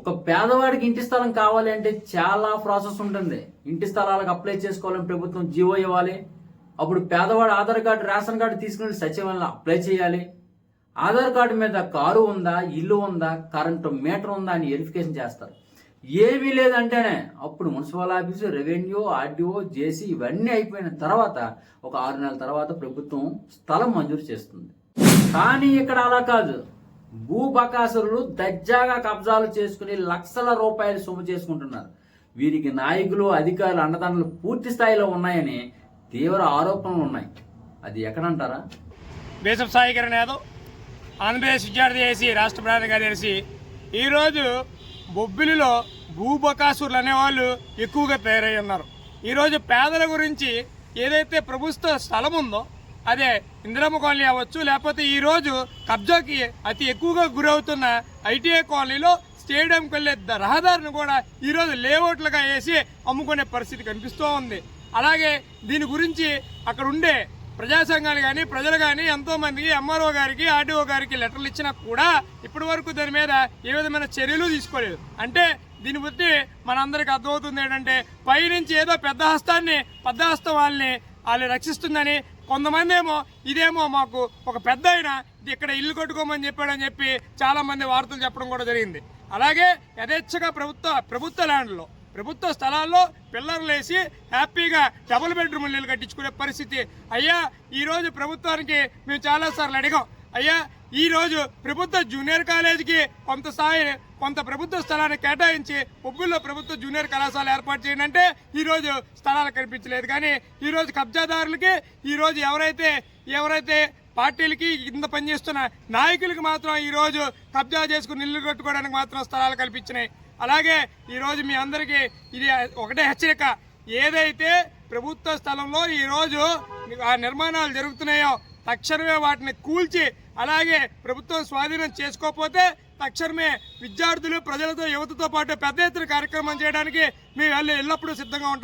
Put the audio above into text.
ఒక పేదవాడికి ఇంటి స్థలం కావాలి అంటే చాలా ప్రాసెస్ ఉంటుంది. ఇంటి స్థలాలకు అప్లై చేసుకోవాలని ప్రభుత్వం జీవో ఇవ్వాలి. అప్పుడు పేదవాడు ఆధార్ కార్డు, రేషన్ కార్డు తీసుకుని సచివాలయంలో అప్లై చేయాలి. ఆధార్ కార్డు మీద కారు ఉందా, ఇల్లు ఉందా, కరెంటు మీటర్ ఉందా అని వెరిఫికేషన్ చేస్తారు. ఏమీ లేదంటేనే అప్పుడు మున్సిపల్ ఆఫీసు, రెవెన్యూ, ఆర్డీఓ, జేసీ ఇవన్నీ అయిపోయిన తర్వాత ఒక 6 నెలల తర్వాత ప్రభుత్వం స్థలం మంజూరు చేస్తుంది. కానీ ఇక్కడ అలా కాదు. భూబకాసురులు దర్జాగా కబ్జాలు చేసుకుని లక్షల రూపాయలు సొమ్ము చేసుకుంటున్నారు. వీరికి నాయకులు, అధికారులు, అండదండలు పూర్తి స్థాయిలో ఉన్నాయని తీవ్ర ఆరోపణలు ఉన్నాయి. అది ఎక్కడంటారా? బేసప్ సాయికరణ్ యాదవ్, ఆంధ్రప్రదేశ్ విద్యార్థి చేసి రాష్ట్ర ప్రధాన కార్యదర్శి. ఈరోజు బొబ్బిలిలో భూబకాసురులు అనేవాళ్ళు ఎక్కువగా తయారై ఉన్నారు. ఈరోజు పేదల గురించి ఏదైతే ప్రభుత్వ స్థలం ఉందో అదే ఇందిరమ్మ కాలనీ అవ్వచ్చు, లేకపోతే ఈరోజు కబ్జాకి అతి ఎక్కువగా గురవుతున్న ఐటీఐ కాలనీలో స్టేడియంకి వెళ్ళే రహదారిని కూడా ఈరోజు లేఅవుట్లుగా వేసి అమ్ముకునే పరిస్థితి కనిపిస్తూ ఉంది. అలాగే దీని గురించి అక్కడ ఉండే ప్రజా సంఘాలు కానీ ప్రజలు కానీ ఎంతోమందికి ఎంఆర్ఓ గారికి, ఆర్డీఓ గారికి లెటర్లు ఇచ్చినా కూడా ఇప్పటి వరకు దాని మీద ఏ విధమైన చర్యలు తీసుకోలేదు. అంటే దీన్ని బట్టి మనందరికి అర్థమవుతుంది ఏంటంటే పైనుంచి ఏదో పెద్ద హస్తం వాళ్ళని రక్షిస్తుందని, కొంతమంది ఏమో ఇదేమో మాకు ఒక పెద్ద ఆయన ఇక్కడ ఇల్లు కట్టుకోమని చెప్పాడని చెప్పి చాలా మంది వార్తలు చెప్పడం కూడా జరిగింది. అలాగే యథేచ్ఛగా ప్రభుత్వ ల్యాండ్లో, ప్రభుత్వ స్థలాల్లో పిల్లర్లు వేసి హ్యాపీగా డబుల్ బెడ్రూమ్ ఇల్లు కట్టించుకునే పరిస్థితి. అయ్యా, ఈరోజు ప్రభుత్వానికి మేము చాలాసార్లు అడిగాం, అయ్యా ఈరోజు ప్రభుత్వ జూనియర్ కాలేజీకి కొంత ప్రభుత్వ స్థలాన్ని కేటాయించి బొబ్బిల్లో ప్రభుత్వ జూనియర్ కళాశాల ఏర్పాటు చేయండి అంటే ఈరోజు స్థలాలు కనిపించలేదు. కానీ ఈరోజు కబ్జాదారులకి, ఈరోజు ఎవరైతే పార్టీలకి కింద పనిచేస్తున్న నాయకులకి మాత్రం ఈరోజు కబ్జా చేసుకుని ఇల్లు కట్టుకోవడానికి మాత్రం స్థలాలు కల్పించినాయి. అలాగే ఈరోజు మీ అందరికీ ఇది ఒకటే హెచ్చరిక, ఏదైతే ప్రభుత్వ స్థలంలో ఈరోజు ఆ నిర్మాణాలు జరుగుతున్నాయో తక్షణమే వాటిని కూల్చి, అలాగే ప్రభుత్వం స్వాధీనం చేసుకోకపోతే తక్షణమే విద్యార్థులు, ప్రజలతో, యువతతో పాటు పెద్ద ఎత్తున కార్యక్రమం చేయడానికి మేము ఎల్లప్పుడూ సిద్ధంగా ఉంటాం.